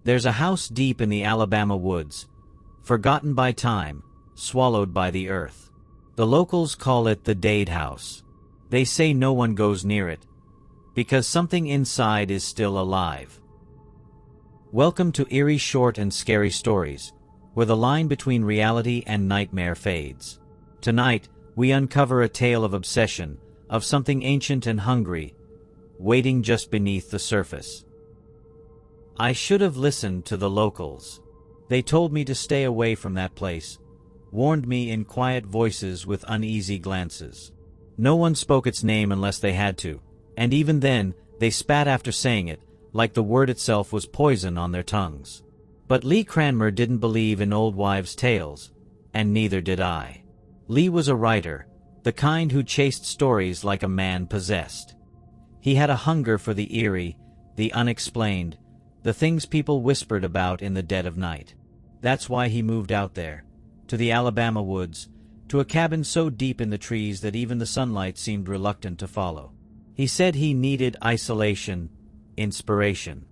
There's a house deep in the Alabama woods, forgotten by time, swallowed by the earth. The locals call it the Daid House. They say no one goes near it, because something inside is still alive. Welcome to Eerie Short and Scary Stories, where the line between reality and nightmare fades. Tonight, we uncover a tale of obsession, of something ancient and hungry, waiting just beneath the surface. I should have listened to the locals. They told me to stay away from that place, warned me in quiet voices with uneasy glances. No one spoke its name unless they had to, and even then, they spat after saying it, like the word itself was poison on their tongues. But Lee Cranmer didn't believe in old wives' tales, and neither did I. Lee was a writer, the kind who chased stories like a man possessed. He had a hunger for the eerie, the unexplained, the things people whispered about in the dead of night. That's why he moved out there, to the Alabama woods, to a cabin so deep in the trees that even the sunlight seemed reluctant to follow. He said he needed isolation, inspiration.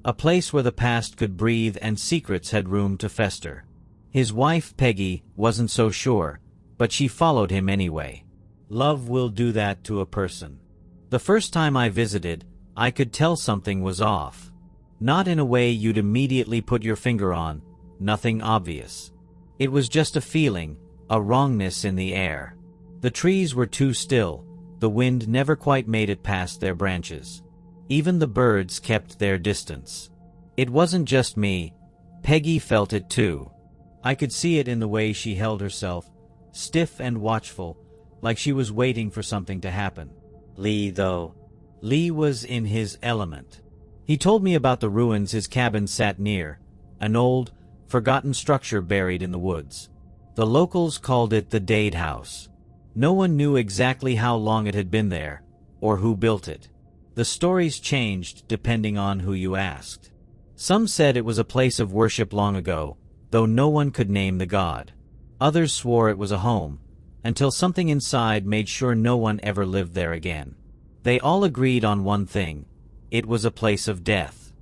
A place where the past could breathe and secrets had room to fester. His wife, Peggy, wasn't so sure, but she followed him anyway. Love will do that to a person. The first time I visited, I could tell something was off. Not in a way you'd immediately put your finger on, nothing obvious. It was just a feeling, a wrongness in the air. The trees were too still, the wind never quite made it past their branches. Even the birds kept their distance. It wasn't just me, Peggy felt it too. I could see it in the way she held herself, stiff and watchful, like she was waiting for something to happen. Lee was in his element. He told me about the ruins his cabin sat near, an old, forgotten structure buried in the woods. The locals called it the Daid House. No one knew exactly how long it had been there, or who built it. The stories changed depending on who you asked. Some said it was a place of worship long ago, though no one could name the god. Others swore it was a home, until something inside made sure no one ever lived there again. They all agreed on one thing: it was a place of death.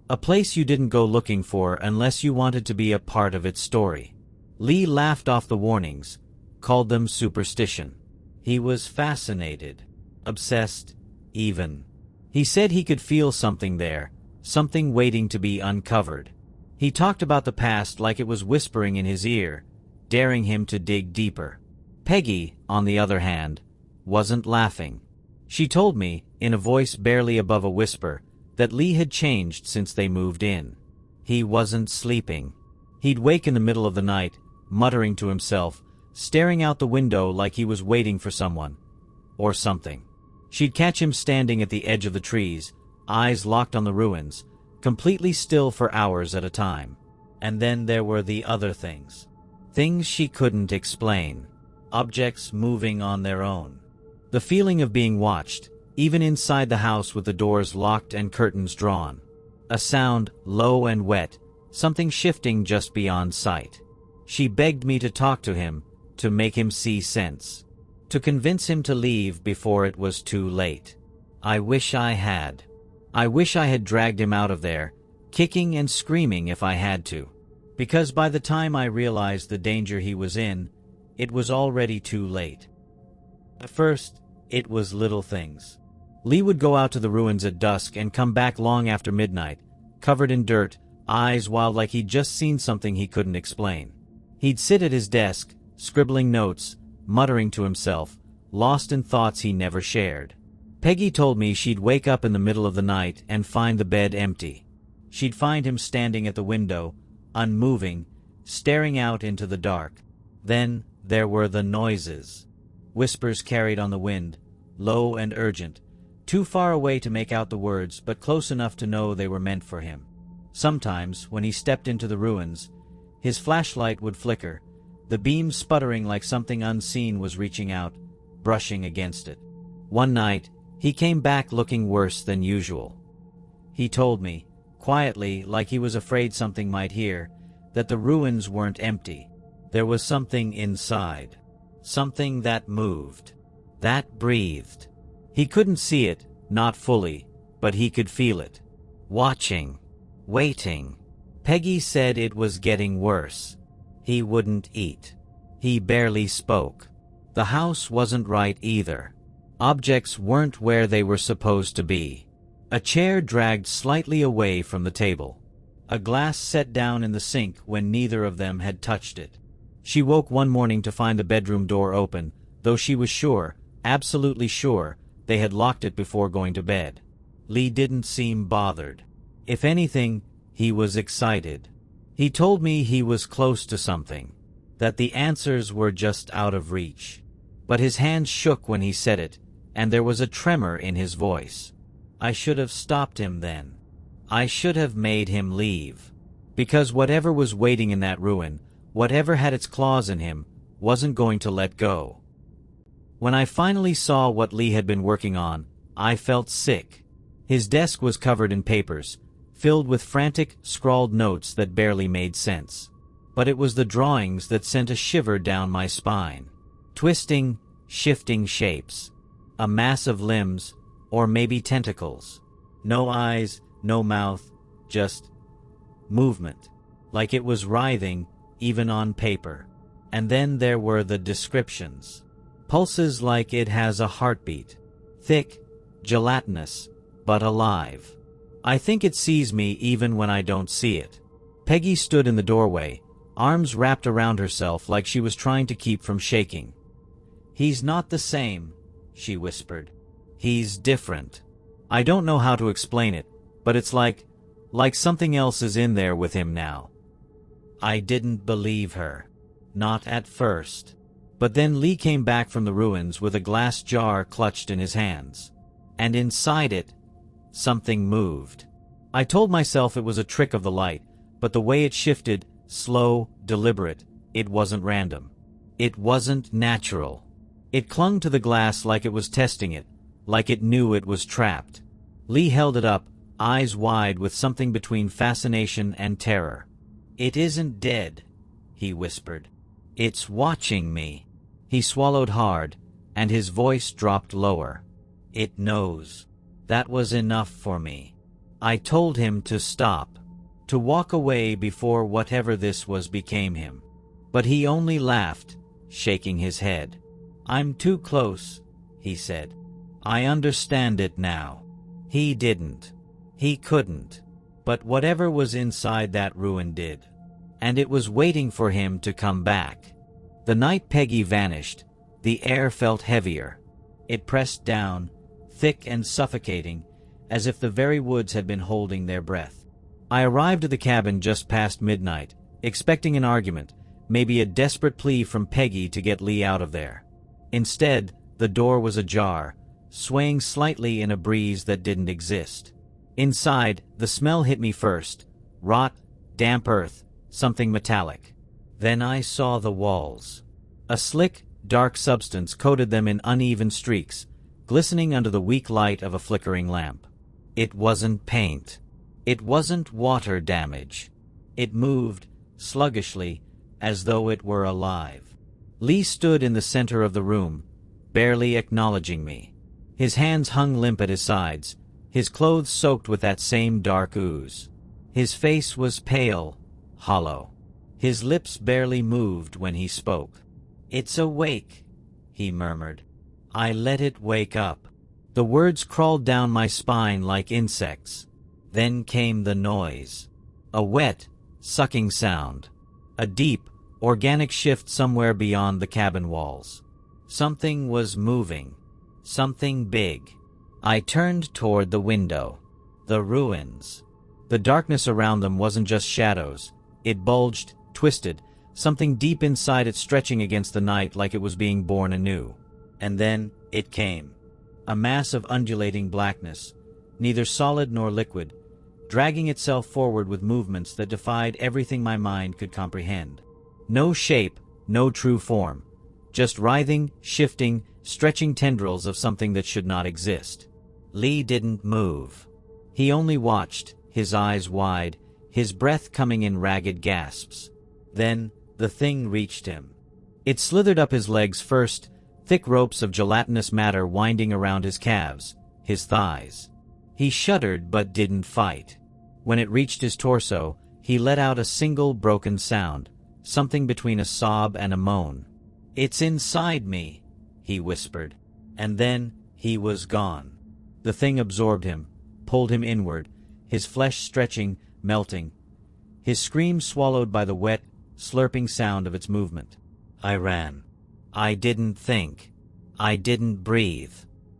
A place you didn't go looking for unless you wanted to be a part of its story. Lee laughed off the warnings, called them superstition. He was fascinated, obsessed, even. He said he could feel something there, something waiting to be uncovered. He talked about the past like it was whispering in his ear, daring him to dig deeper. Peggy, on the other hand, wasn't laughing. She told me, in a voice barely above a whisper, that Lee had changed since they moved in. He wasn't sleeping. He'd wake in the middle of the night, muttering to himself, staring out the window like he was waiting for someone, or something. She'd catch him standing at the edge of the trees, eyes locked on the ruins, completely still for hours at a time. And then there were the other things. Things she couldn't explain. Objects moving on their own. The feeling of being watched, even inside the house with the doors locked and curtains drawn. A sound, low and wet, something shifting just beyond sight. She begged me to talk to him, to make him see sense. To convince him to leave before it was too late. I wish I had. I wish I had dragged him out of there, kicking and screaming if I had to. Because by the time I realized the danger he was in, it was already too late. At first, it was little things. Lee would go out to the ruins at dusk and come back long after midnight, covered in dirt, eyes wild like he'd just seen something he couldn't explain. He'd sit at his desk, scribbling notes, muttering to himself, lost in thoughts he never shared. Peggy told me she'd wake up in the middle of the night and find the bed empty. She'd find him standing at the window, unmoving, staring out into the dark. Then there were the noises. Whispers carried on the wind, low and urgent, too far away to make out the words, but close enough to know they were meant for him. Sometimes, when he stepped into the ruins, his flashlight would flicker, the beam sputtering like something unseen was reaching out, brushing against it. One night, he came back looking worse than usual. He told me, quietly, like he was afraid something might hear, that the ruins weren't empty. There was something inside. Something that moved. That breathed. He couldn't see it, not fully, but he could feel it. Watching. Waiting. Peggy said it was getting worse. He wouldn't eat. He barely spoke. The house wasn't right either. Objects weren't where they were supposed to be. A chair dragged slightly away from the table. A glass set down in the sink when neither of them had touched it. She woke one morning to find the bedroom door open, though she was sure, absolutely sure, they had locked it before going to bed. Lee didn't seem bothered. If anything, he was excited. He told me he was close to something, that the answers were just out of reach. But his hands shook when he said it, and there was a tremor in his voice. I should have stopped him then. I should have made him leave. Because whatever was waiting in that ruin, whatever had its claws in him, wasn't going to let go. When I finally saw what Lee had been working on, I felt sick. His desk was covered in papers, filled with frantic, scrawled notes that barely made sense. But it was the drawings that sent a shiver down my spine. Twisting, shifting shapes. A mass of limbs, or maybe tentacles. No eyes, no mouth, just movement. Like it was writhing, even on paper. And then there were the descriptions. Pulses like it has a heartbeat. Thick, gelatinous, but alive. I think it sees me even when I don't see it. Peggy stood in the doorway, arms wrapped around herself like she was trying to keep from shaking. He's not the same, she whispered. He's different. I don't know how to explain it, but it's like something else is in there with him now. I didn't believe her. Not at first. But then Lee came back from the ruins with a glass jar clutched in his hands. And inside it, something moved. I told myself it was a trick of the light, but the way it shifted, slow, deliberate, it wasn't random. It wasn't natural. It clung to the glass like it was testing it, like it knew it was trapped. Lee held it up, eyes wide with something between fascination and terror. It isn't dead, he whispered. It's watching me. He swallowed hard, and his voice dropped lower. It knows. That was enough for me. I told him to stop, to walk away before whatever this was became him. But he only laughed, shaking his head. I'm too close, he said. I understand it now. He didn't. He couldn't. But whatever was inside that ruin did. And it was waiting for him to come back. The night Peggy vanished, the air felt heavier. It pressed down, thick and suffocating, as if the very woods had been holding their breath. I arrived at the cabin just past midnight, expecting an argument, maybe a desperate plea from Peggy to get Lee out of there. Instead, the door was ajar, swaying slightly in a breeze that didn't exist. Inside, the smell hit me first. Rot, damp earth, something metallic. Then I saw the walls. A slick, dark substance coated them in uneven streaks, glistening under the weak light of a flickering lamp. It wasn't paint. It wasn't water damage. It moved, sluggishly, as though it were alive. Lee stood in the center of the room, barely acknowledging me. His hands hung limp at his sides, his clothes soaked with that same dark ooze. His face was pale, hollow. His lips barely moved when he spoke. It's awake, he murmured. I let it wake up. The words crawled down my spine like insects. Then came the noise. A wet, sucking sound. A deep, organic shift somewhere beyond the cabin walls. Something was moving. Something big. I turned toward the window. The ruins. The darkness around them wasn't just shadows. It bulged, twisted, something deep inside it stretching against the night like it was being born anew. And then it came. A mass of undulating blackness, neither solid nor liquid, dragging itself forward with movements that defied everything my mind could comprehend. No shape, no true form, just writhing, shifting, stretching tendrils of something that should not exist. Lee didn't move. He only watched, his eyes wide, his breath coming in ragged gasps. Then, the thing reached him. It slithered up his legs first, thick ropes of gelatinous matter winding around his calves, his thighs. He shuddered but didn't fight. When it reached his torso, He let out a single broken sound, something between a sob and a moan. "It's inside me," he whispered. And then, he was gone. The thing absorbed him, pulled him inward, his flesh stretching, melting. His scream swallowed by the wet, slurping sound of its movement. I ran. I didn't think. I didn't breathe.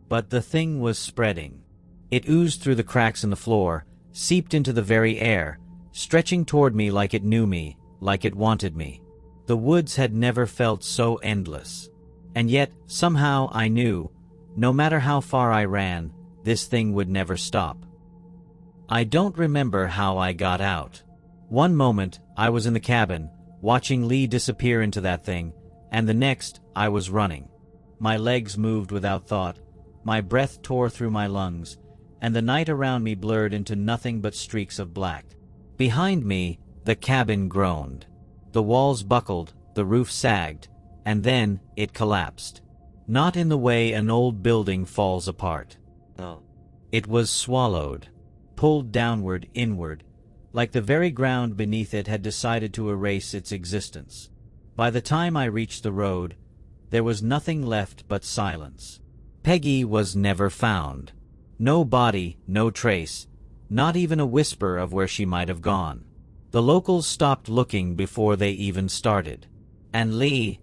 But the thing was spreading. It oozed through the cracks in the floor, seeped into the very air, stretching toward me like it knew me, like it wanted me. The woods had never felt so endless. And yet, somehow I knew, no matter how far I ran, this thing would never stop. I don't remember how I got out. One moment, I was in the cabin, watching Lee disappear into that thing, and the next, I was running. My legs moved without thought, my breath tore through my lungs, and the night around me blurred into nothing but streaks of black. Behind me, the cabin groaned. The walls buckled, the roof sagged, and then it collapsed. Not in the way an old building falls apart. No. It was swallowed, pulled downward, inward, like the very ground beneath it had decided to erase its existence. By the time I reached the road, there was nothing left but silence. Peggy was never found. No body, no trace, not even a whisper of where she might have gone. The locals stopped looking before they even started. And Lee,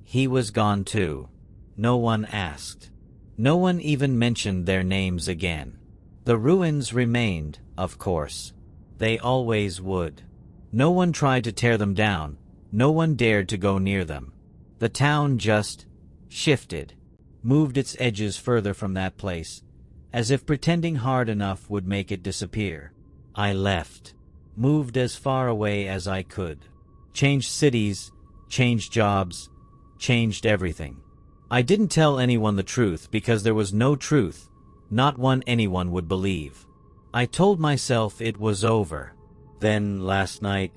he was gone too. No one asked. No one even mentioned their names again. The ruins remained, of course. They always would. No one tried to tear them down. No one dared to go near them. The town just shifted, moved its edges further from that place, as if pretending hard enough would make it disappear. I left, moved as far away as I could. Changed cities, changed jobs, changed everything. I didn't tell anyone the truth because there was no truth, not one anyone would believe. I told myself it was over. Then, last night,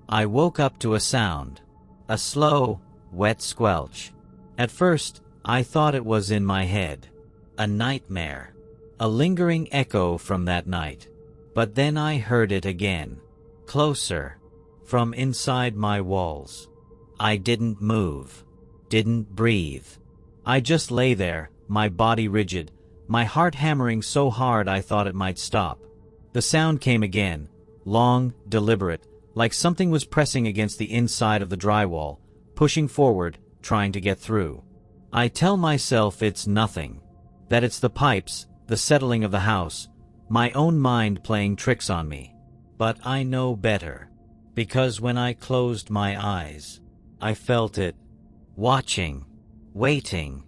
I woke up to a sound. A slow, wet squelch. At first, I thought it was in my head. A nightmare. A lingering echo from that night. But then I heard it again. Closer. From inside my walls. I didn't move. Didn't breathe. I just lay there, my body rigid, my heart hammering so hard I thought it might stop. The sound came again, long, deliberate, like something was pressing against the inside of the drywall, pushing forward, trying to get through. I tell myself it's nothing, that it's the pipes, the settling of the house, my own mind playing tricks on me. But I know better, because when I closed my eyes, I felt it, watching, waiting.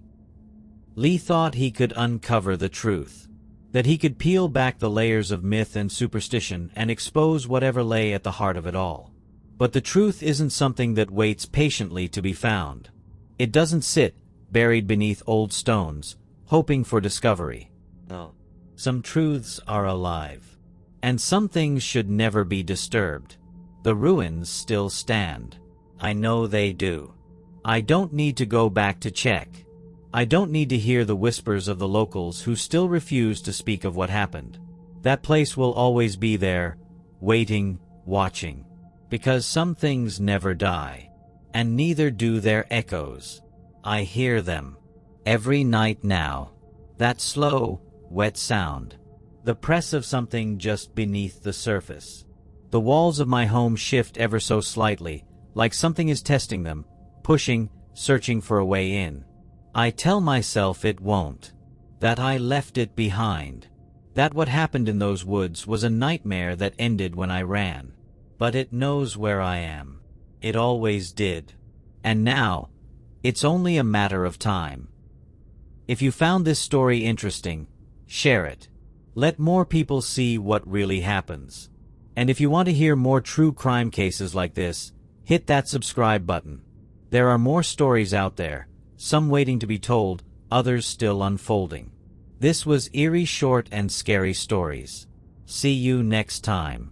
Lee thought he could uncover the truth, that he could peel back the layers of myth and superstition and expose whatever lay at the heart of it all. But the truth isn't something that waits patiently to be found. It doesn't sit, buried beneath old stones, hoping for discovery. No. Some truths are alive, and some things should never be disturbed. The ruins still stand. I know they do. I don't need to go back to check. I don't need to hear the whispers of the locals who still refuse to speak of what happened. That place will always be there, waiting, watching. Because some things never die, and neither do their echoes. I hear them every night now. That slow, wet sound. The press of something just beneath the surface. The walls of my home shift ever so slightly, like something is testing them, pushing, searching for a way in. I tell myself it won't. That I left it behind. That what happened in those woods was a nightmare that ended when I ran. But it knows where I am. It always did. And now, it's only a matter of time. If you found this story interesting, share it. Let more people see what really happens. And if you want to hear more true crime cases like this, hit that subscribe button. There are more stories out there, some waiting to be told, others still unfolding. This was Eerie Short and Scary Stories. See you next time.